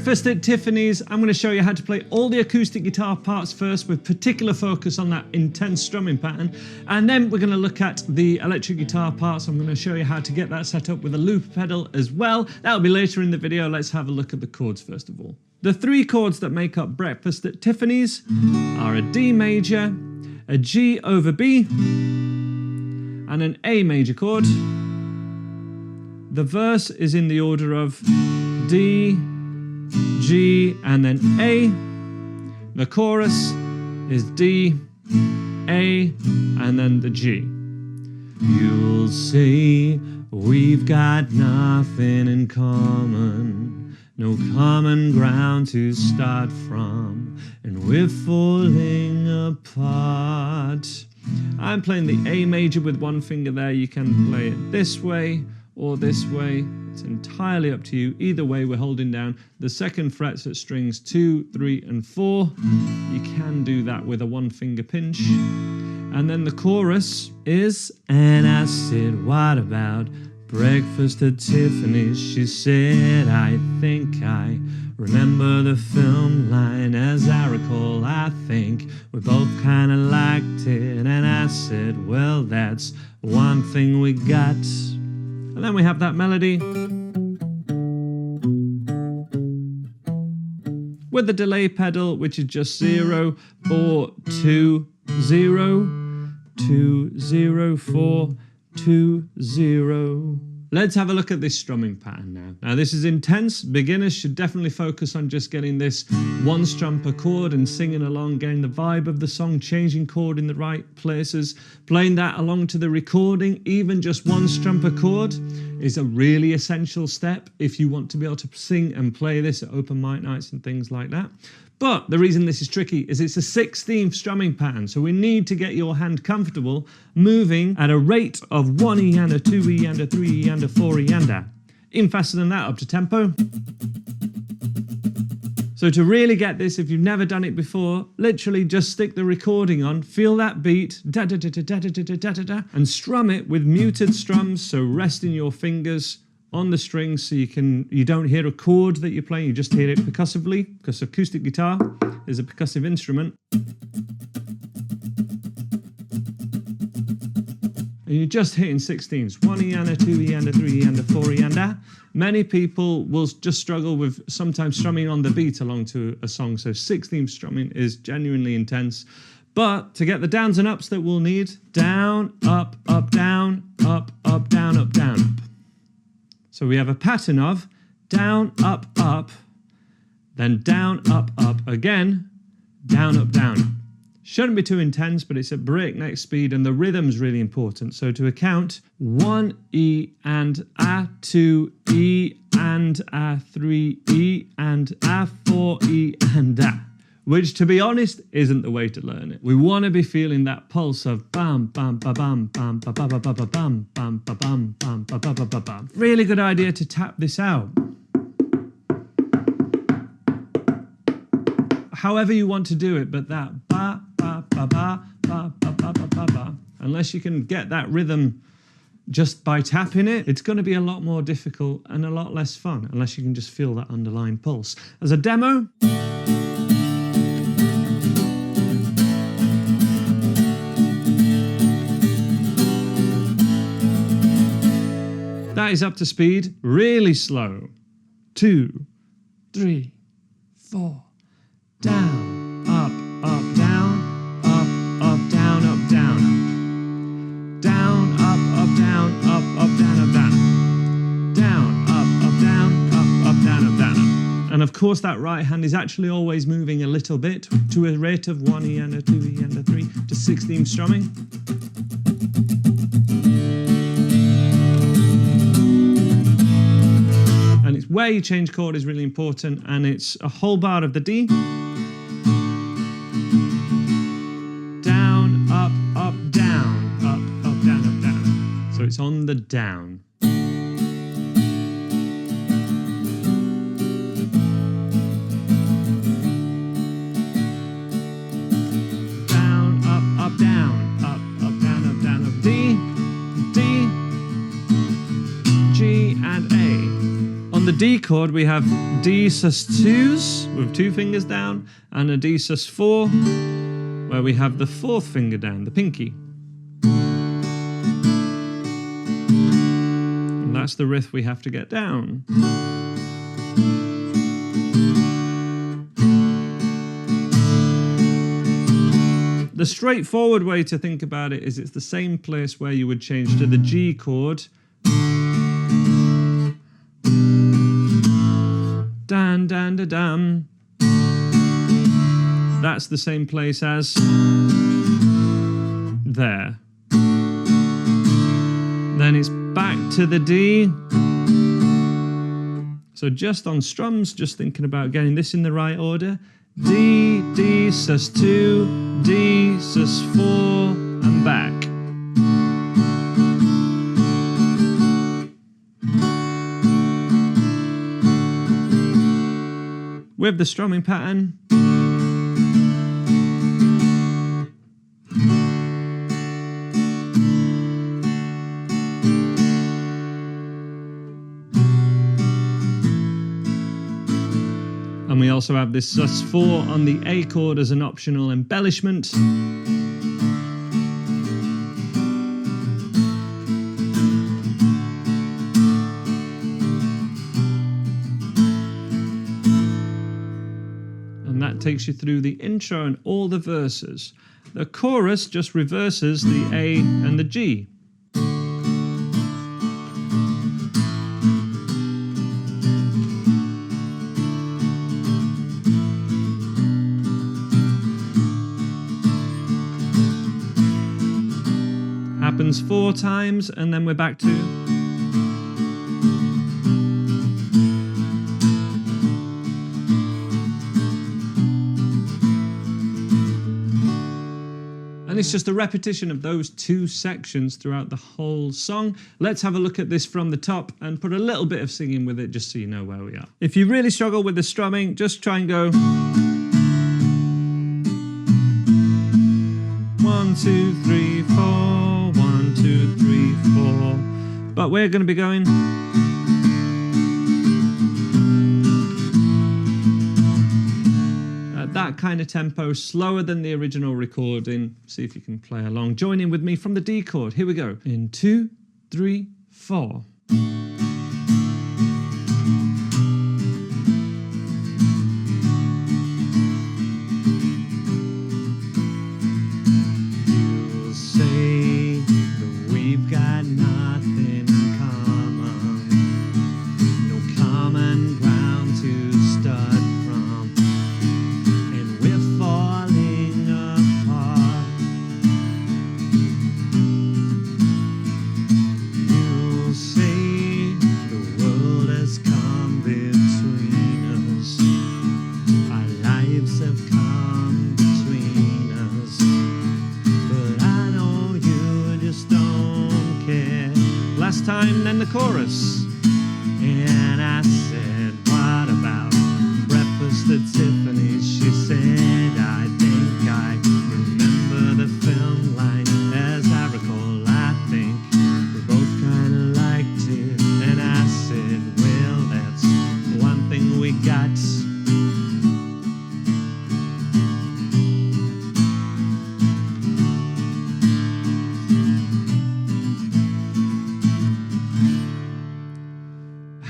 Breakfast at Tiffany's. I'm going to show you how to play all the acoustic guitar parts first with particular focus on that intense strumming pattern. And then we're going to look at the electric guitar parts. I'm going to show you how to get that set up with a loop pedal as well. That'll be later in the video. Let's have a look at the chords first of all. The three chords that make up Breakfast at Tiffany's are a D major, a G over B, and an A major chord. The verse is in the order of D, G, and then A. The chorus is D, A, and then the G. You'll say we've got nothing in common, no common ground to start from, and we're falling apart. I'm playing the A major with one finger there. You can play it this way or this way. It's entirely up to you. Either way, we're holding down the second frets at strings 2, 3, and 4. You can do that with a one finger pinch. And then the chorus is, and I said, what about breakfast at Tiffany's? She said, I think I remember the film line. As I recall, I think we both kind of liked it. And I said, well, that's one thing we got. And then we have that melody with the delay pedal, which is just 0, 4, 2, 0, 2, 0, 4, 2, 0. Let's have a look at this strumming pattern now. Now this is intense. Beginners should definitely focus on just getting this one strum per chord and singing along, getting the vibe of the song, changing chord in the right places, playing that along to the recording. Even just one strum per chord is a really essential step if you want to be able to sing and play this at open mic nights and things like that. But the reason this is tricky is it's a 16th strumming pattern, so we need to get your hand comfortable moving at a rate of 1 E and a 2 E and a 3 E and a 4 E and a. Even faster than that, up to tempo. So to really get this, if you've never done it before, literally just stick the recording on, feel that beat, da da da da da da da da da da, and strum it with muted strums, so resting your fingers on the strings so you don't hear a chord that you're playing, you just hear it percussively, because acoustic guitar is a percussive instrument. And you're just hitting 16ths, 1 E and a 2 E and a 3 E and a 4 E and a. Many people will just struggle with sometimes strumming on the beat along to a song, so 16th strumming is genuinely intense. But to get the downs and ups that we'll need, down, up, down, up, down, up, down, up. So we have a pattern of down, up, then down, up again, down, up, down, up. Shouldn't be too intense, but it's at breakneck speed and the rhythm's really important. So to account, 1 E and a 2 E and a 3 E and a 4 E and a. Which, to be honest, isn't the way to learn it. We want to be feeling that pulse of bam, bam, ba, bam, bam, ba, ba, ba, ba, ba, bam, bam, ba, bam, bam, ba, ba, ba, ba, bam. Really good idea to tap this out. However you want to do it, but that ba, ba, ba, ba, ba, ba, ba, ba, ba, ba. Unless you can get that rhythm just by tapping it, it's going to be a lot more difficult and a lot less fun, unless you can just feel that underlying pulse. As a demo, that is up to speed, really slow. 2, 3, 4. Down, up, down, up, down, up, down, up. Down, up, down, up, down, up, down. Down, up, down, up, down, up, down, up. And of course that right hand is actually always moving a little bit to a rate of 1 E and a 2 E and a 3 to 16th strumming. And it's where you change chord is really important, and it's a whole bar of the D. Down, up, down, up, down, up, down. So it's on the down. Down, up, down, down, up, D, D, G, and A. On the D chord, we have D sus2s with 2 fingers down, and a D sus4 where we have the 4th finger down, the pinky. And that's the riff we have to get down. The straightforward way to think about it is it's the same place where you would change to the G chord. Dan, dan, da, dam. That's the same place as there. Then it's back to the D. So just on strums, just thinking about getting this in the right order. D, D, sus2, D, sus4, and back. With the strumming pattern. And we also have this sus4 on the A chord as an optional embellishment. And that takes you through the intro and all the verses. The chorus just reverses the A and the G. Happens 4 times, and then we're back to. And it's just a repetition of those 2 sections throughout the whole song. Let's have a look at this from the top and put a little bit of singing with it just so you know where we are. If you really struggle with the strumming, just try and go 1, 2, 3, 4. 1, 2, 3, 4. But we're going to be going. At that kind of tempo, slower than the original recording. See if you can play along. Join in with me from the D chord. Here we go. In 2, 3, 4. Time, then the chorus. And I said, what about breakfast at Tiffany's? She said, I think I remember the film line. As I recall, I think we both kind of liked it. And I said, well, that's one thing we got.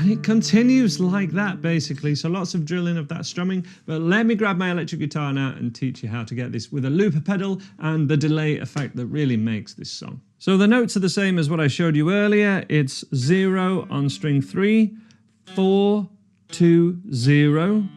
It continues like that basically, so lots of drilling of that strumming. But let me grab my electric guitar now and teach you how to get this with a looper pedal and the delay effect that really makes this song. So the notes are the same as what I showed you earlier. It's 0 on string 3, 4, 2, 0,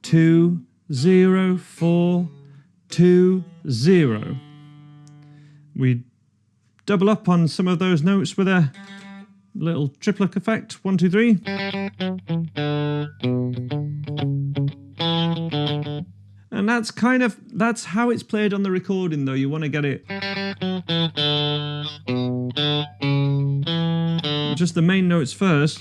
2, 0, 4, 2, 0. We double up on some of those notes with a little triplet effect. 1, 2, 3. And that's how it's played on the recording though. You want to get it just the main notes first.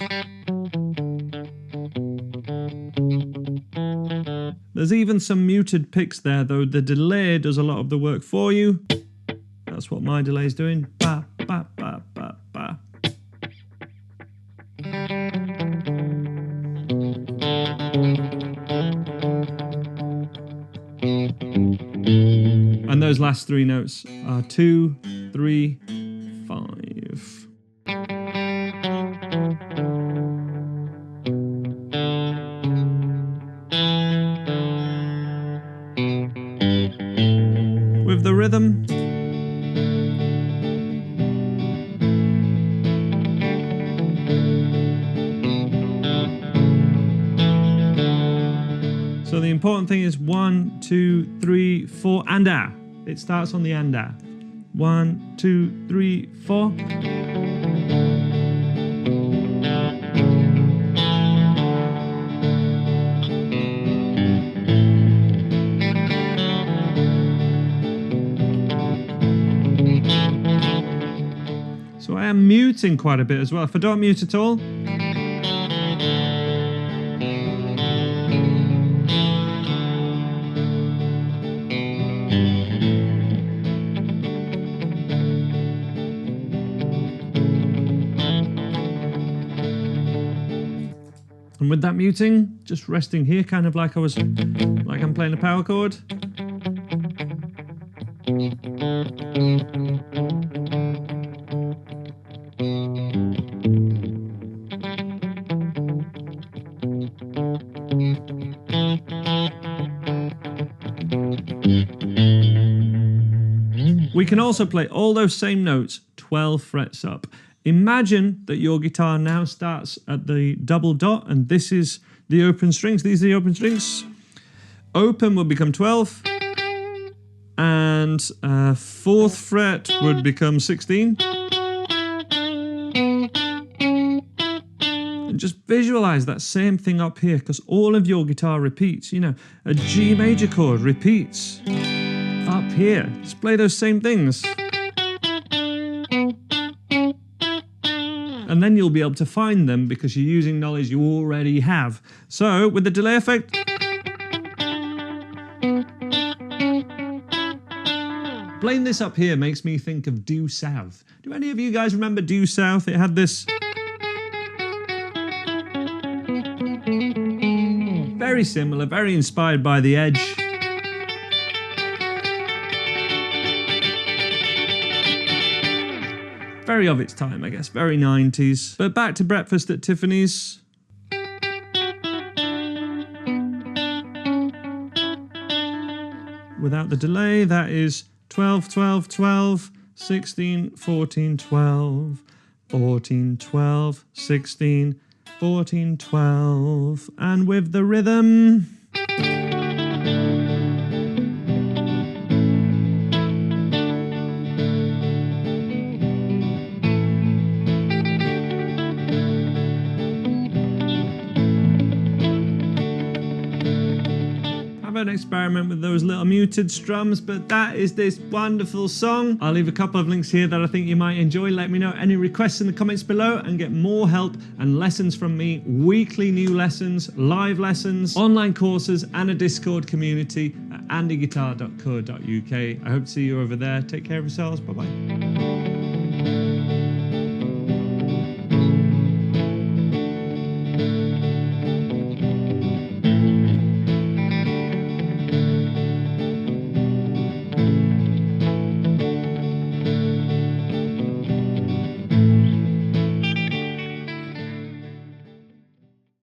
There's even some muted picks there though. The delay does a lot of the work for you. That's what my delay is doing. Ba, ba, ba, ba, ba. And those last three notes are 2, 3, 5. With the rhythm. So the important thing is 1, 2, 3, 4, and ah. It starts on the and ah. 1, 2, 3, 4. So I am muting quite a bit as well. If I don't mute at all, and with that muting, just resting here, kind of like I'm playing a power chord. We can also play all those same notes 12 frets up. Imagine that your guitar now starts at the double dot, and this is the open strings. These are the open strings. Open would become 12, and 4th fret would become 16. And just visualize that same thing up here, because all of your guitar repeats. You know, a G major chord repeats up here. Just play those same things. And then you'll be able to find them because you're using knowledge you already have. So with the delay effect, playing this up here makes me think of Due South. Do any of you guys remember Due South? It had this very similar, very inspired by The Edge. Very of its time, I guess, very 90s. But back to Breakfast at Tiffany's. Without the delay, that is 12, 12, 12, 16, 14, 12, 14, 12, 16, 14, 12. And with the rhythm. An experiment with those little muted strums, but that is this wonderful song. I'll leave a couple of links here that I think you might enjoy. Let me know any requests in the comments below and get more help and lessons from me. Weekly new lessons, live lessons, online courses, and a Discord community at andyguitar.co.uk. I hope to see you over there. Take care of yourselves. Bye bye.